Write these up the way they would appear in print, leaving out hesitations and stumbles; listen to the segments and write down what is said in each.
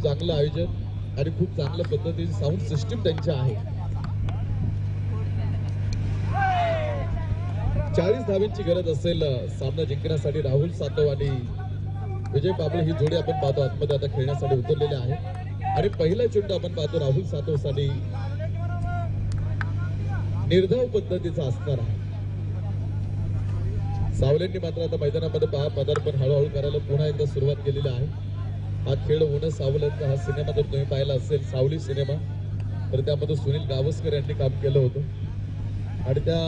खूप चांगलं आयोजन आणि खूप चांगल्या पद्धतीची साऊंड सिस्टीम त्यांची आहे. 40 धावांची गरज असेल सामना जिंकण्यासाठी. राहुल सातव आणि विजय बाबळे ही जोडी आपण पाहतो आतमध्ये आता खेळण्यासाठी उतरलेले आहे आणि पहिला चेंडू आपण पाहतो राहुल सातव साठी निर्धाव पद्धतीचा असणार आहे. सावलेंनी मात्र आता मैदानामध्ये पदार्पण हळूहळू करायला पुन्हा एकदा सुरुवात केलेली आहे. हा खेळ होणं सावलेंचा हा सिनेमा जर तुम्ही पाहिला असेल सावली सिनेमा तर त्यामध्ये सुनील गावस्कर यांनी काम केलं होतं आणि त्या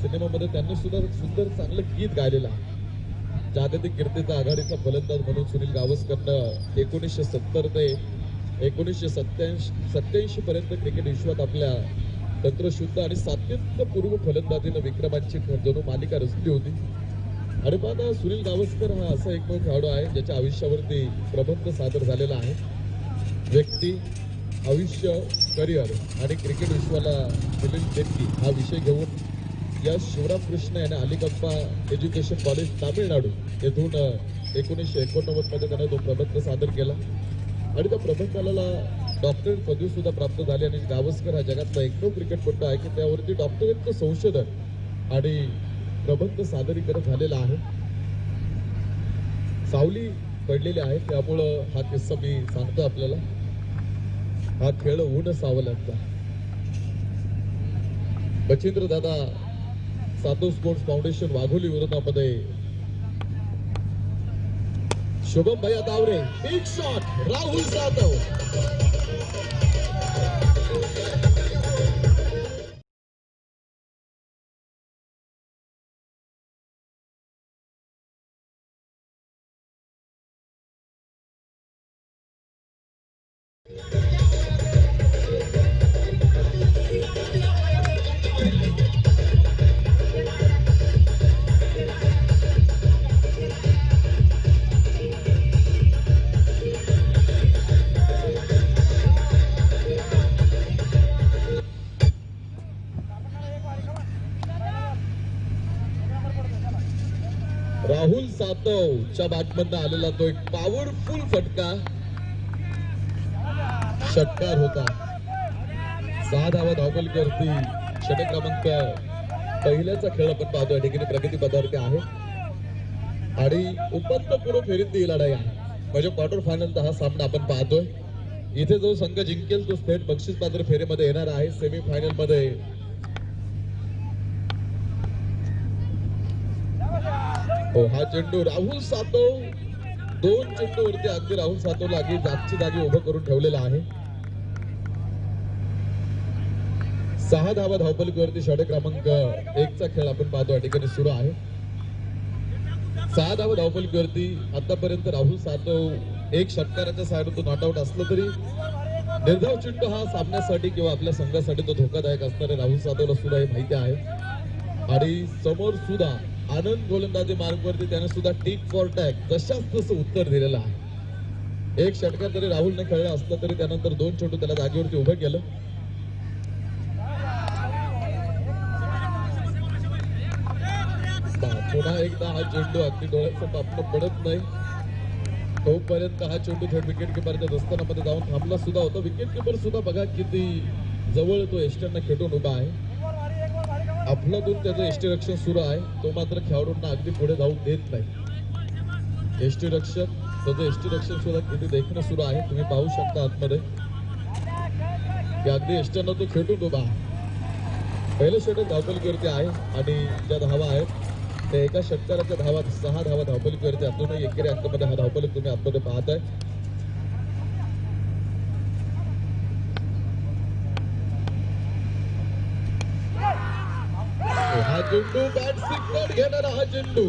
सिनेमामध्ये त्यांनी सुद्धा सुंदर चांगलं गीत गायलेलं आहे. जागतिक कीर्तीचा आघाडीचा फलंदाज म्हणून सुनील गावस्करनं 1970 ते 1987 पर्यंत क्रिकेट विश्वात आपल्या तंत्रशुद्ध आणि सातत्यपूर्व फलंदाजीनं विक्रमांची जणू मालिका रचली होती. आणि पाहता सुनील गावस्कर हा असा एकमेव खेळाडू आहे ज्याच्या आयुष्यावरती प्रबंध सादर झालेला आहे. व्यक्ती, आयुष्य, करिअर आणि क्रिकेट विश्वाला दिलेली देणगी हा विषय घेऊन या शिवराम कृष्ण याने अलिगप्पा एज्युकेशन कॉलेज तामिळनाडू येथून 1989 मध्ये त्याने तो प्रबंध सादर केला आणि त्या प्रबंधाला डॉक्टरेट पदवी सुद्धा प्राप्त झाली. आणि गावस्कर हा जगातला एकमेव क्रिकेटपटू आहे की त्यावरती डॉक्टरेटचं संशोधन आणि प्रबंध सादरीकरण झालेला आहे. सावली पडलेली आहे त्यामुळं हा किस्सा मी सांगतो आपल्याला. हा खेळ ऊन सावल्यांचा. बचिंद्र दादा सातव स्पोर्ट्स फाउंडेशन वाघोली विरोधामध्ये शुभम भैया तावरे. Big shot Rahul Satav. राहुल सातवच्या बॅटमधनं आलेला तो एक पॉवरफुल फटका षटकार होता. 6 धावा धावफलकावरती षटक क्रमांक पहिल्याचा खेळ आपण पाहतो. या ठिकाणी प्रगती पदार्थ आहे आणि उपांत्यपूर्व फेरीत ही लढाई आहे. म्हणजे क्वार्टर फायनलचा हा सामना आपण पाहतोय. इथे जो संघ जिंकेल तो थेट बक्षीस पात्र फेरीमध्ये येणार आहे. सेमी फायनल मध्ये हा चेंडू राहुल सातव 2 चेंडूवरती अगदी राहुल सातवला अगदी जागची जागी उभं करून ठेवलेला आहे. 6 धावा धावफलकावरती षटक क्रमांक 1चा खेळ आपण पाहतो या ठिकाणी सुरू आहे. 6 धावा धावफलकावरती आतापर्यंत राहुल सातव एक षटकाराच्या साईडून नॉट आउट असलं तरी निर्धाव चेंडू हा सामन्यासाठी किंवा आपल्या संघासाठी तो धोकादायक असणारे राहुल सातवला सुद्धा हे माहिती आहे. आणि समोर सुद्धा आनंद गोलंदाजी मार्गवरती त्याने सुद्धा टिक फॉर टॅग जशाच तसं उत्तर दिलेलं आहे. एक षटकार जरी राहुलने खेळला असला तरी त्यानंतर 2 चेंडू त्याला जागेवरती उभं केलं. पुन्हा एकदा हा चेंडू अगदी डोळ्याचं पापणं पडत नाही तोपर्यंत हा चेंडू थेट विकेट किपरच्या दस्तानामध्ये जाऊन थांबला सुद्धा होता. विकेट किपर सुद्धा बघा किती जवळ तो एस्टरना खेटून उभा आहे. आपल्यातून त्याचं यष्टीरक्षण सुरू आहे. तो मात्र खेळाडूंना अगदी पुढे जाऊ देत नाही. यष्टीरक्षक त्याचं यष्टीरक्षण सुद्धा किती देखणं सुरू आहे. तुम्ही पाहू शकता आतमध्ये की अगदी यष्टींना तो खेटून उभा आहे. पहिलं षटक धावफलकावरती आहे आणि ज्या धावा आहेत त्या एका षटकाराच्या धावा 6 धावा धावफलकावरती अजूनही एकेरी अंकामध्ये हा धावफलक तुम्ही आतमध्ये पाहताय. हा चेंडू बॅट सिक्वेट घेणारा हा चेंडू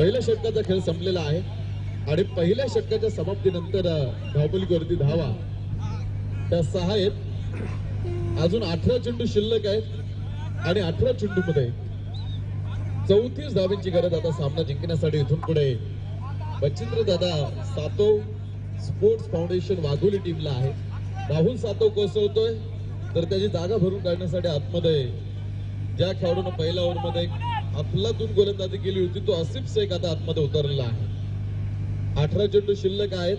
पहिल्या षटकाचा खेळ संपलेला आहे आणि पहिल्या षटकाच्या समाप्तीनंतर धावपलीवरती धावा त्या 6 आहेत. अजून 18 चेंडू शिल्लक आहेत आणि 18 चेंडू मध्ये 34 धावांची गरज आता सामना जिंकण्यासाठी. इथून पुढे बचिंद्र दादा सातव स्पोर्ट्स फाउंडेशन वाघोली टीमला आहे. राहुल सातव कोसळतोय तर त्याची जागा भरून काढण्यासाठी आतमध्ये ज्या खेळाडूने पहिल्या ओव्हरमध्ये अफलातून गोलंदाजी केली होती तो आसिफ शेख आता आतमध्ये उतरलेला आहे. 18 चेंडू शिल्लक आहेत.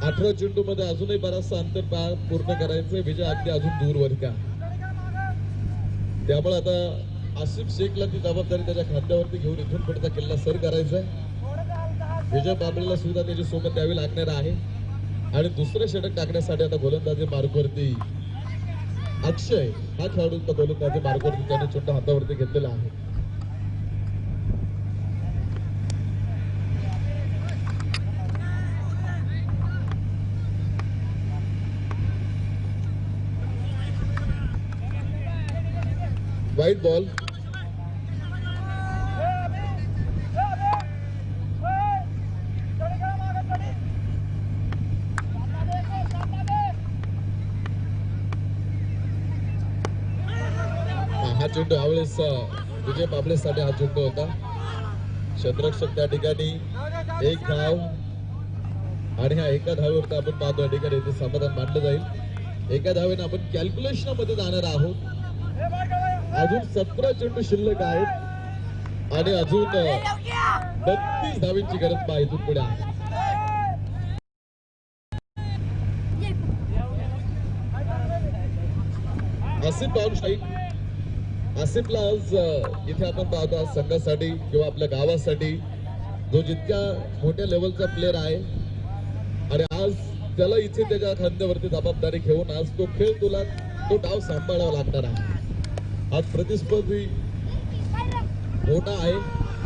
18 चेंडू मध्ये अजूनही बराचसा अंतर पूर्ण करायचंय. विजय अगदी अजून दूर वर का, त्यामुळे आता आसिफ शेखला ती जबाबदारी त्याच्या खांद्यावरती घेऊन इथून पुढचा किल्ला सर करायचा आहे. विजय बाबरेला सुद्धा त्याची सोबत द्यावी लागणार आहे आणि दुसरं षटक टाकण्यासाठी आता गोलंदाजी मार्गवरती अक्षय हा खेळाडू गोलंदाजी मार्गवरती त्याने चेंडू हातावरती घेतलेला आहे. वाईट बॉल. हा चेंडू यावेळेस विजय बाबळेसाठी हा चेंडू होता. क्षेत्ररक्षक त्या ठिकाणी एक धाव आणि ह्या एका धावेवरती आपण पाहतो या ठिकाणी ते समाधान मानलं जाईल. एका धावेने आपण कॅल्क्युलेशन मध्ये जाणार आहोत. अजून 17 चेंडू शिल्लक आहेत आणि अजून 32 धावांची गरज पहा इथून पुढे आहे. Asif down strike. आसिफला आज इथे आपण पाहतो आज संघासाठी किंवा आपल्या गावासाठी जो जितक्या मोठ्या लेवलचा प्लेअर आहे आणि आज त्याला इथे त्याच्या खांद्यावरती जबाबदारी घेऊन आज तो खेळ तुला तो डाव सांभाळावा लागणार आहे. आज प्रतिस्पर्धी मोठा आहे.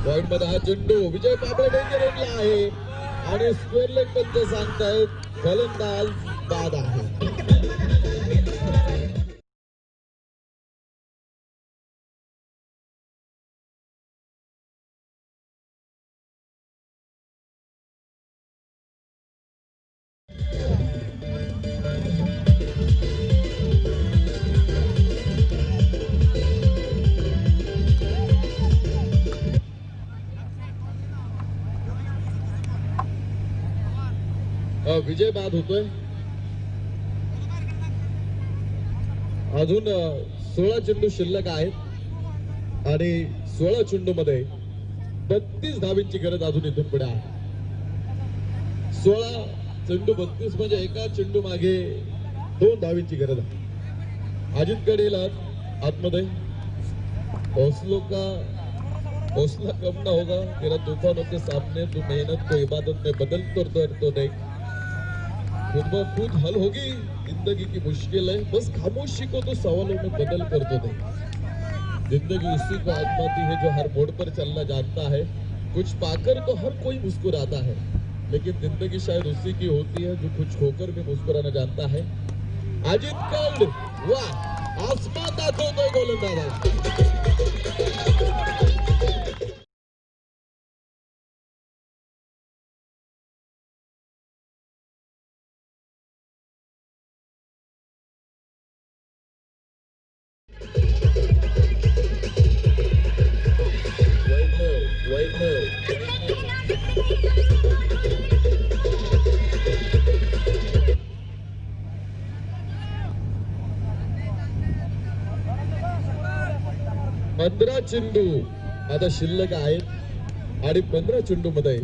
पॉइंट मध्ये हा चेंडू विजय बाबळे डेंजर एंडला आहे आणि स्क्वेअर लेग पंच सांगतायत फलंदाज बाद आहे. विजय बाद होतोय. अजून 16 चेंडू शिल्लक आहेत आणि 16 चेंडू मध्ये 32 धावांची गरज अजून इथून पुढे आहे. 16 चेंडू 32 म्हणजे एका चेंडू मागे 2 धावांची गरज आहे. अजित कडेला आतमध्ये हौसला कम ना होगा, तेरा तूफानों के सामने तू मेहनत को इबादत में बदल कर तो नहीं. खुद ब खुद हल होगी जिंदगी की मुश्किल है, बस खामोशी को तो सवालों में बदल कर दो नहीं. जिंदगी उसी को आजमाती है जो हर मोड़ पर चलना जानता है. कुछ पाकर तो हर कोई मुस्कुराता है, लेकिन जिंदगी शायद उसी की होती है जो कुछ खोकर भी मुस्कुराना जानता है. अजित कड वाह, आसमान दाखवतोय गोलंदाजाला. पंधरा चेंडू आता शिल्लक आहेत आणि 15 चेंडू मध्ये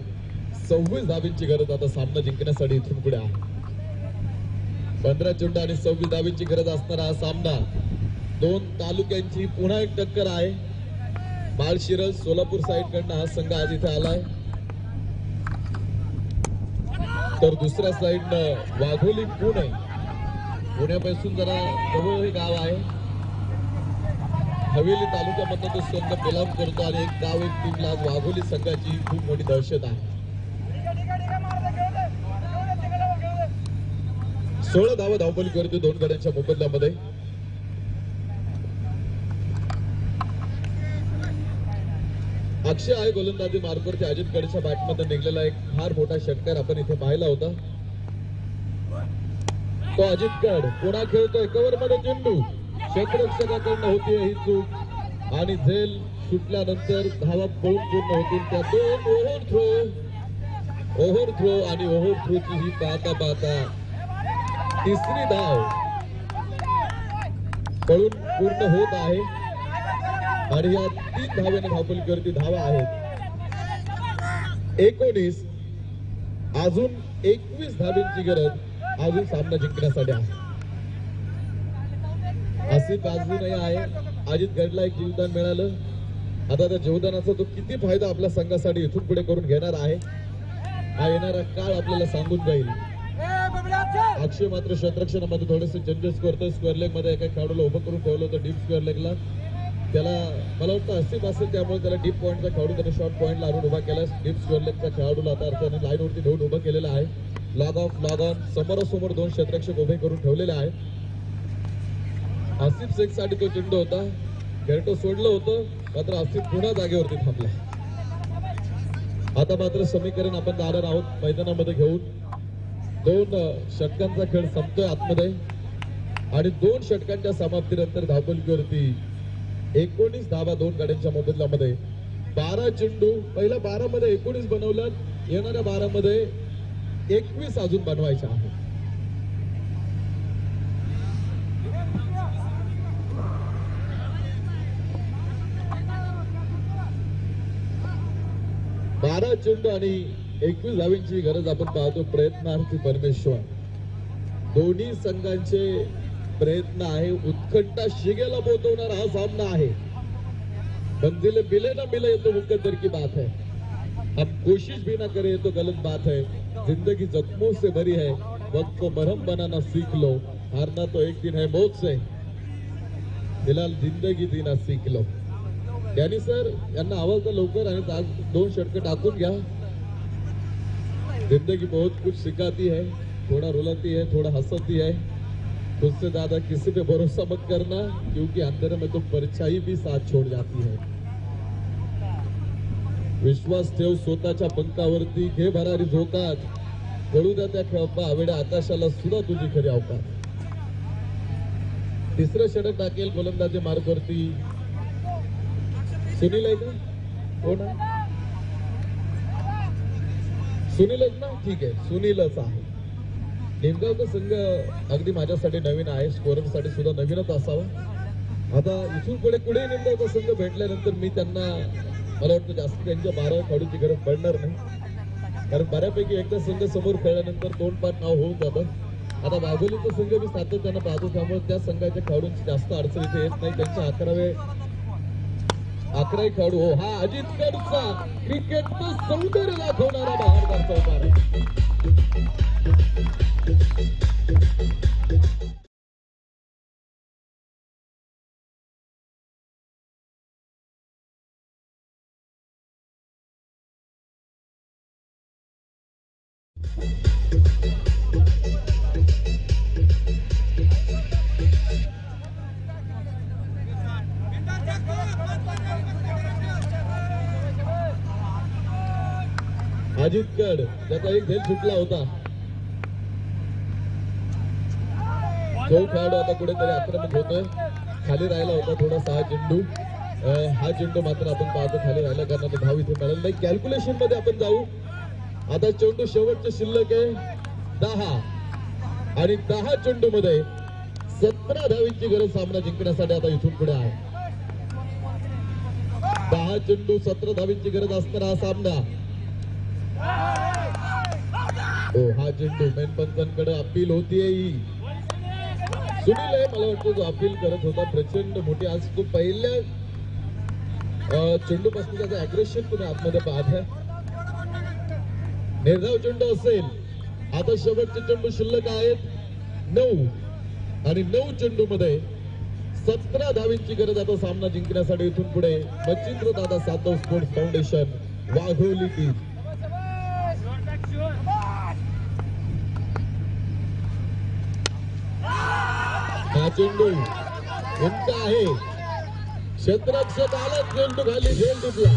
26 धावांची गरज आता सामना जिंकण्यासाठी इथून पुढे आहे. 15 चेंडू आणि 26 धावांची गरज असणारा हा सामना 2 तालुक्यांची पुन्हा एक टक्कर आहे. माळशिरस सोलापूर साइड कडनं हा संघ आज इथे आलाय, तर दुसऱ्या साइडनं वाघोली पुणे, पुण्यापासून जरा जवळ हे गाव आहे. हवेली तालुक्यामधनं तो संघ बिलॉंग करतो आणि एक गाव एक टीमला आज वाघोली संघाची खूप मोठी दहशत आहे. 16 धावा धावपली करतो 2 गड्यांच्या मोबदल्यामध्ये. अक्षय आहे गोलंदाजी मार्कवरती. अजित गडच्या बॅटमध्ये निघलेला एक फार मोठा षटकार आपण इथे पाहिला होता. तो अजित गड पुन्हा खेळतोय. कव्हर मध्ये चेंडू क्षेत्ररक्षकाकडनं होतीये ही चूक आणि झेल सुटल्यानंतर धावा पळून पूर्ण होतील. त्या दोन ओव्हर थ्रो आणि ओव्हर थ्रोची ही पाहता पाहता तिसरी धाव पळून पूर्ण होत आहे आणि या 3 धावेने धावपलीवरती धावा आहेत 19. अजून 21 धावेंची गरज अजून सामना जिंकण्यासाठी आहे. आसिफ अजूनही आहे. अजित गडला एक योगदान मिळालं. आता त्या योगदानाचा तो किती फायदा आपल्या संघासाठी इथून पुढे करून घेणार आहे हा येणारा काळ आपल्याला सांगून जाईल. अक्षय मात्र क्षेत्ररक्षणामध्ये थोडेसे चेंजेस करतोय. स्क्वेअर लेग मध्ये एका खेळाडूला उभं करून ठेवलं होतं डीप स्क्वेअर लेगला. त्याला मला वाटतं आसिफ असेल त्यामुळे त्याला डीप पॉईंटचा खेळाडू त्याने शॉर्ट पॉईंटला आणून उभा केला. डीप स्क्वेअर लेगचा खेळाडूला आता अर्थाने लाईनवरती ठेवून उभं केलेलं आहे. लॉग ऑफ लॉग ऑन समोरासमोर 2 क्षेत्ररक्षक उभे करून ठेवलेले आहे. आसिफ शेख साठी तो चेंडू होता. गेरटो सोडलं होतं मात्र आसिफ पुन्हा जागेवरती थांबला. आता मात्र समीकरण आपण जाणार आहोत मैदानामध्ये घेऊन. 2 षटकांचा खेळ संपतोय आतमध्ये आणि 2 षटकांच्या समाप्तीनंतर धावपलीवरती 19 धावा 2 गाड्यांच्या मोबदल्यामध्ये. 12 चेंडू पहिल्या 12 मध्ये 19 बनवलं. येणाऱ्या 12 मध्ये 21 अजून बनवायचे आहे. बारा चेंडू आणि 21 धावांची गरज आपण पाहतो. प्रयत्नार्थी परमेश्वर. दोन्ही संघांचे प्रयत्न आहे. उत्कंठा शिगेला पोहोचवणारा हा सामना आहे. मंजिल मिले ना मिले तो मुकद्दर की बात है. हम कोशिश भी ना करें तो गलत बात है. जिंदगी जख्मों से भरी है. वक्त को मरहम बनाना सीख लो. हारना तो एक दिन है मौत से. फिलहाल जिंदगी जीना सीख लो. यानी सर यांना आवाज द्या लवकर आणि 2 षटकं टाकून घ्या. जिंदगी बहुत कुछ सिखाती है. थोड़ा रुलाती है, थोड़ा हंसाती है. खुद से ज्यादा किसी पे भरोसा मत करना क्योंकि अंधेरे में तो परछाई भी साथ छोड़ जाती है. विश्वास ठेव स्वतःच्या पंखावरती. घे भरारी झोकात. कळू द्या त्या खेळपा आवेड्या आकाशाला सुद्धा तुझी खरी अवकाश. तिसरं षटक टाकेल गोलंदाजी मार्कवरती. सुनील आहे का? कोण आहे? सुनील ना? ठीक आहे, सुनीलच आहे. नेमगावचा संघ अगदी माझ्यासाठी नवीन आहे. स्कोररसाठी सुद्धा नवीनच असावा. आता इथून पुढे नेमगावचा संघ भेटल्यानंतर मी त्यांना मला वाटतं जास्त त्यांच्या 12 खेळाडूची गरज पडणार नाही. कारण बऱ्यापैकी एकदा संघ समोर खेळल्यानंतर तोंडपाठ नाव होऊन जातं. आता वाघोलीचा संघ मी सातत्यानं पाहतो त्यामुळे त्या संघाच्या खेळाडूंची जास्त अडचण इथे येत नाही. त्यांच्या 11 खेळाडू. हो, हा अजित गडचा क्रिकेटचं सौंदर्य दाखवणारा बहारदार चौकार आहे. अजित गड त्याचा एक झेल सुटला होता. तो खेळाडू आता कुठेतरी आक्रमक होतोय. खाली राहिला होता थोडासा हा चेंडू. हा चेंडू मात्र आपण पाहतो खाली राहिला कारण धाव इथे मिळाली नाही. कॅल्क्युलेशन मध्ये आपण जाऊ. आता चेंडू शेवटचे शिल्लक आहे 10 आणि 10 चेंडू मध्ये 17 धावींची गरज सामना जिंकण्यासाठी आता इथून पुढे आहे. 10 चेंडू 17 धावींची गरज असणारा हा सामना. हो, हा चेंडू मेन पंचांकडे अपील होतीये. सुनील आहे मला वाटतं जो अपील करत होता. प्रचंड मोठी आज तो पहिल्या चेंडू पासून त्याचं अग्रेशन तुम्ही आतमध्ये पाहताय. निर्धाव चेंडू असेल. आता शेवटचे चेंडू शिल्लक आहेत 9 आणि 9 चेंडू मध्ये 17 धावींची गरज आता सामना जिंकण्यासाठी इथून पुढे. मच्छिंद्र दादा Satav sports foundation Wagholi team. हा चेंडू उंच आहे. क्षेत्ररक्षक आला चेंडू खाली झेल टिपला.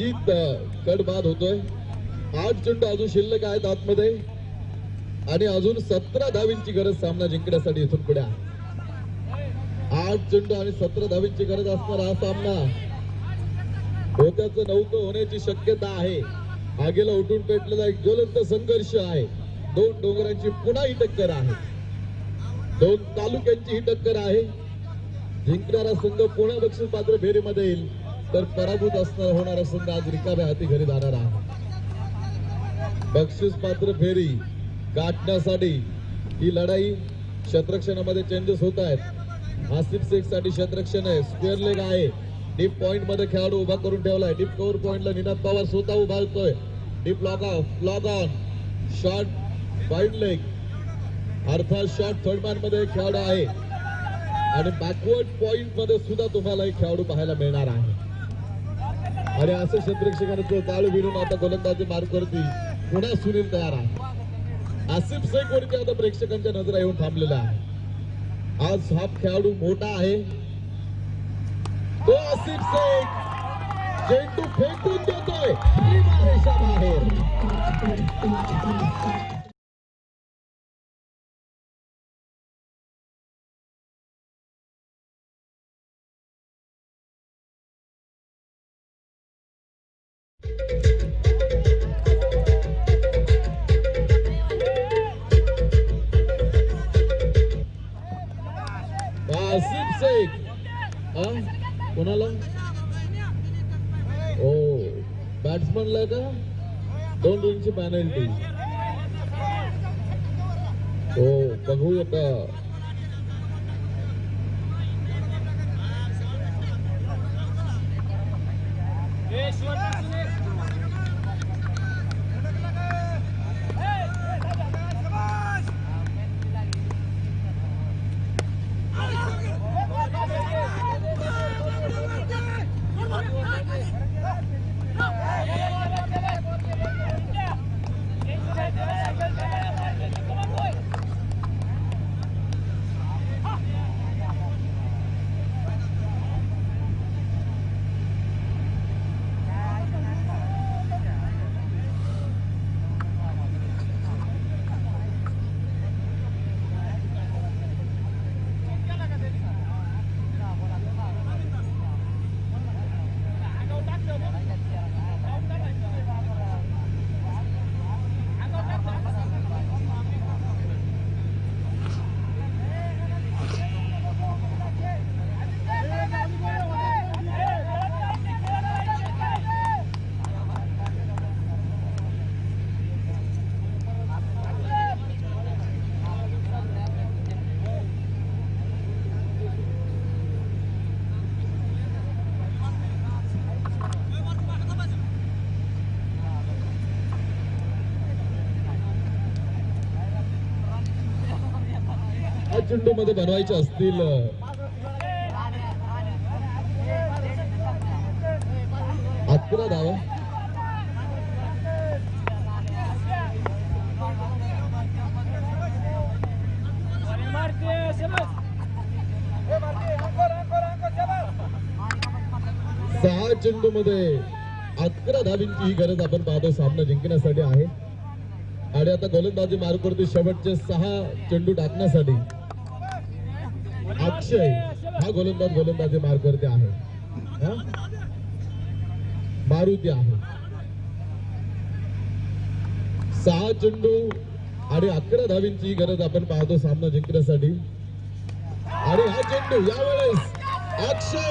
अभिजित कड बाद होतोय. 8 चेंडू अजून शिल्लक आहेत आतमध्ये आणि अजून 17 धावींची गरज सामना जिंकण्यासाठी इथून पुढे आहे. 8 चेंडू आणि 17 धावींची गरज असणारा हा सामना होत्याचं नव्हतं होण्याची शक्यता आहे. आगीला उठून पेटलेला एक ज्वलंत संघर्ष आहे. 2 डोंगरांची पुन्हा ही टक्कर आहे. 2 तालुक्यांची ही टक्कर आहे. जिंकणारा संघ पुन्हा बक्षीस पात्र फेरीमध्ये येईल तर पराभूत होणारा संघ आज रिकाम्या हाती घरी जाणार आहे. बक्षीस पात्र फेरी गाठण्यासाठी ही लढाई क्षेत्ररक्षणामध्ये चेंजेस होत आहेत. आसिफ शेख साठी क्षेत्ररक्षण आहे. स्क्वेअर लेग आहे. डीप पॉइंट मध्ये खेळाडू उभा करून ठेवलाय. डीप कव्हर पॉइंटला निनाद पवार स्वतः उभा होतोय. Deep log on short wide leg अर्थात शॉर्ट थर्ड मॅन मध्ये खेळाडू आहे आणि बॅकवर्ड पॉइंट मध्ये सुद्धा तुम्हाला एक खेळाडू पाहायला मिळणार आहे. आणि असं क्षेत्ररक्षकांचं ताळू भिरून आता गोलंदाजी मार्कवरती पुन्हा सुनील तयार आहे. आसिफ शेख वरती आता प्रेक्षकांच्या नजरा येऊन थांबलेला आहे. आज हा खेळाडू मोठा आहे. तो आसिफ शेख चेंडू फेकून देतोय बाहेर. आसिफ शेख कोणाला ओ बॅट्समनला का 2 रनची पॅनल्टी. हो बघू आता. चेंडू मध्ये बनवायचे असतील 11 धावा. सहा चेंडू मध्ये 11 धावींची ही गरज आपण पाहतो सामना जिंकण्यासाठी आहे. आणि आता गोलंदाजी मार्कवरती शेवटचे 6 चेंडू टाकण्यासाठी अक्षय हा गोलंदाजी मार्कवरती आहे. मारुती आहे. 6 चेंडू आणि 11 धावींची गरज आपण पाहतो सामना जिंकण्यासाठी. आणि हा चेंडू यावेळेस अक्षय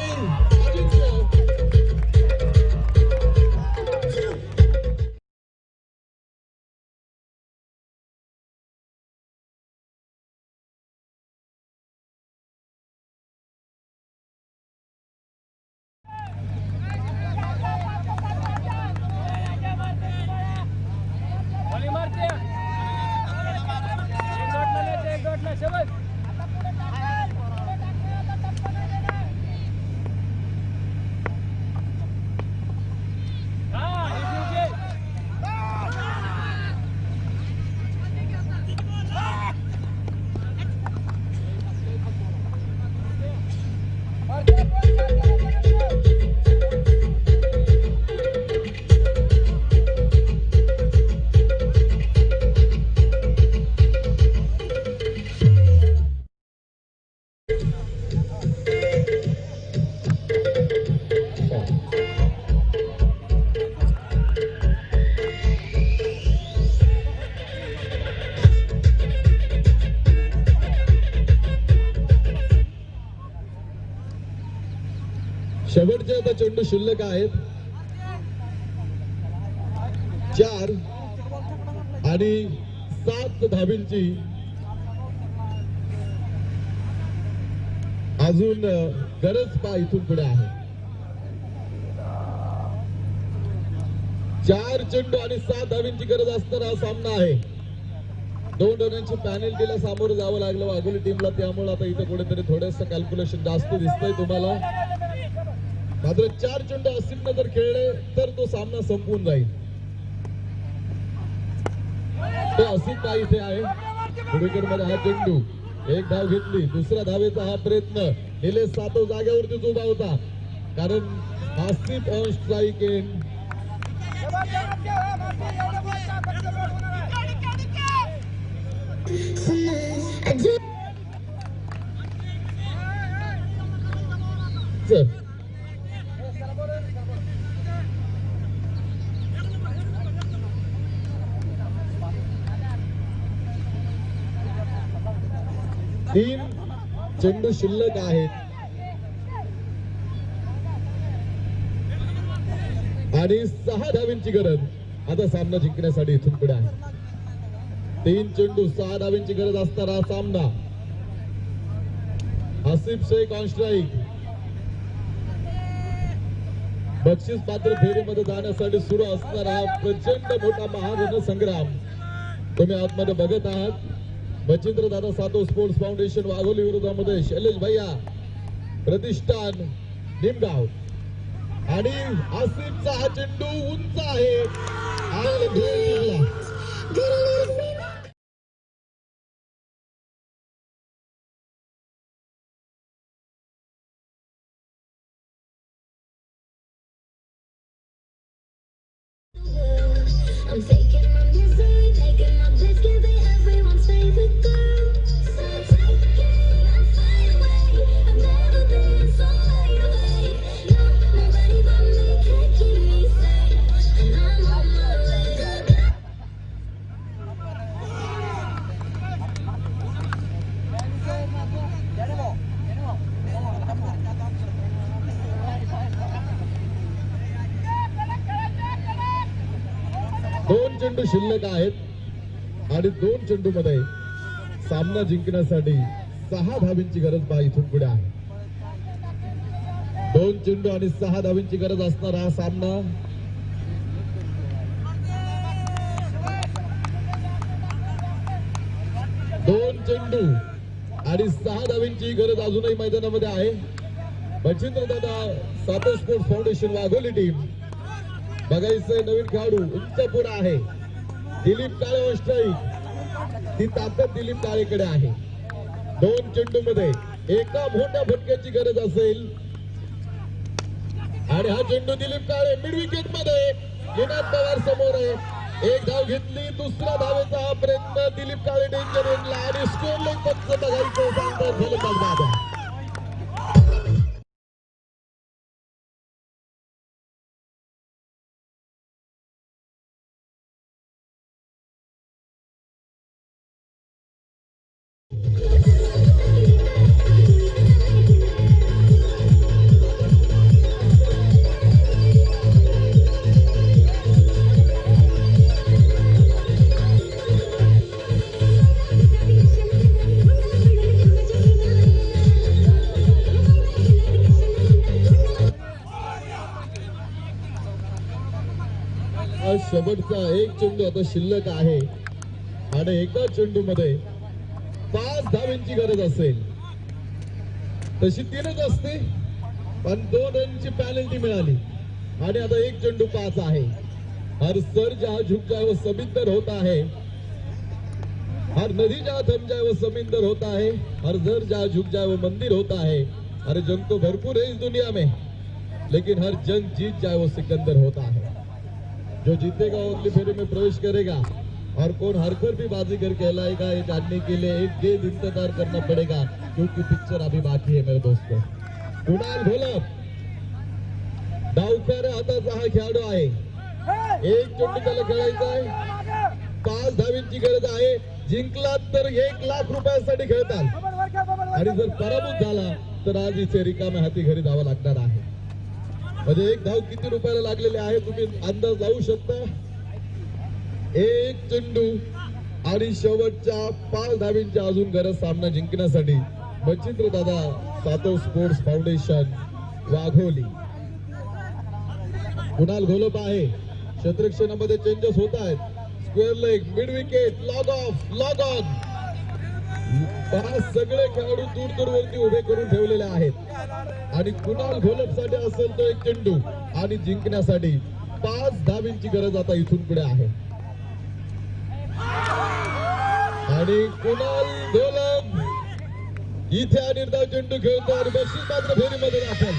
शेवटचे आता चेंडू शिल्लक आहेत 4 आणि 7 धाबींची अजून गरज पा इथून पुढे आहे. 4 चेंडू आणि 7 धाबींची गरज असताना हा सामना आहे. 2 रनांची पॅनल्टीला सामोरं जावं लागलं वाघोली टीमला, त्यामुळे आता इथे कुठेतरी थोडंसं कॅल्क्युलेशन जास्त दिसतंय तुम्हाला. मात्र 4 चेंडू असिफनं जर खेळले तर तो सामना संपून जाईल. तो असिफ का इथे आहे पुढेकर मध्ये. हा चेंडू एक धाव घेतली, दुसऱ्या धावेचा हा प्रयत्न. निलेश सातव जागेवरतीच उभा होता कारण आसिफ ऑन स्ट्राईक इन. तीन चेंडू शिल्लक आहेत आणि 6 धावींची गरज आता सामना जिंकण्यासाठी इथून पुढे आहे. 3 चेंडू 6 धावींची गरज असणारा सामना. Asif Shaikh on strike. बक्षीस पात्र फेरीमध्ये जाण्यासाठी सुरू असणारा प्रचंड मोठा महाजन संग्राम तुम्ही आतमध्ये बघत आहात. मच्छिंद्र दादा सातव स्पोर्ट्स फाउंडेशन वाघोली विरोधामध्ये शैलेश भैया प्रतिष्ठान निमगाव. आणि आसिफचा हा चेंडू उंच आहे आणि गोल लागला. I'm taking my misery, making my bliss, giving everyone's favorite girl. So take it and fly away. I've never been so wide awake. No, nobody but me can keep me safe, and I'm on my way. दोन चेंडू शिल्लक आहेत आणि 2 चेंडू मध्ये सामना जिंकण्यासाठी 6 धावींची गरज पहा इथून पुढे आहे. 2 चेंडू आणि 6 धावींची गरज असणारा हा सामना. दोन चेंडू आणि 6 धावींची गरज अजूनही मैदानामध्ये आहे. मच्छिंद्र दादा Satav sports foundation Wagholi team बघायचं. नवीन खेळाडू उंच पुढे आहे दिलीप काळे ऑन स्ट्राईक. ती ताकद दिलीप काळेकडे आहे. 2 चेंडू मध्ये एका मोठ्या फटक्याची गरज असेल आणि हा चेंडू दिलीप काळे मिड विकेट मध्ये. विनायक पवार समोर आहे. 1 धाव घेतली, दुसऱ्या धावेचा हा प्रयत्न. दिलीप काळे डेंजर एंडला आणि स्कोर लाईन फक्त बघायचं सांगतात फलंदाज दादा. शेवटचा 1 चेंडू आता शिल्लक आहे आणि एका चेंडू मध्ये 5 धावींची गरज असेल. तशी 3च असते पण 2 रनची पॅनल्टी मिळाली आणि आता 1 चेंडू 5 आहे. हर सर जहां झुक जाए वो समिंदर होता है, हर नदी जहां थम जाए वो समिंदर होता है, हर घर जहां झुक जाए वो मंदिर होता है. अरे जंग तो भरपूर है इस दुनिया में, लेकिन हर जंग जीत जाए वो सिकंदर होता है. जो जीतेगा वो अगली फेरी में प्रवेश करेगा और कौन हारकर भी बाजीगर कहलाएगा ये जानने के लिए एक गेम इंतजार करना पड़ेगा, क्योंकि पिक्चर अभी बाकी है मेरे दोस्तों. कुणाल घोलप डावप्याऱ्या हाताचा हा खेळाडू आहे. 1 चेंडू त्याला खेळायचा आहे. 5 धावींची गरज आहे. जिंकलात तर 1 लाख रुपयासाठी खेळतात आणि जर पराभूत झाला तर आज इथे रिकाम्या हाती घरी जावं लागणार आहे. म्हणजे एक धाव किती रुपयाला लागलेले आहे तुम्ही अंदाज लावू शकता. एक चेंडू आणि शेवटच्या 5 धावींची अजून गरज सामना जिंकण्यासाठी. मच्छिंद्र दादा, सातव स्पोर्ट्स फाउंडेशन, वाघोली. कुणाल घोलप आहे. क्षेत्ररक्षणामध्ये चेंजेस होत आहेत. Square leg, mid wicket, log of, log on. सगळे खेळाडू दूर वरती उभे करून ठेवलेले आहेत आणि कुणाल घोलप साठी असेल तो एक चेंडू आणि जिंकण्यासाठी 5 धावींची गरज आता इथून पुढे आहे. आणि कुणाल घोलप इथे निर्धाव चेंडू खेळतो आणि बक्षीस पात्र फेरीमध्ये दाखल.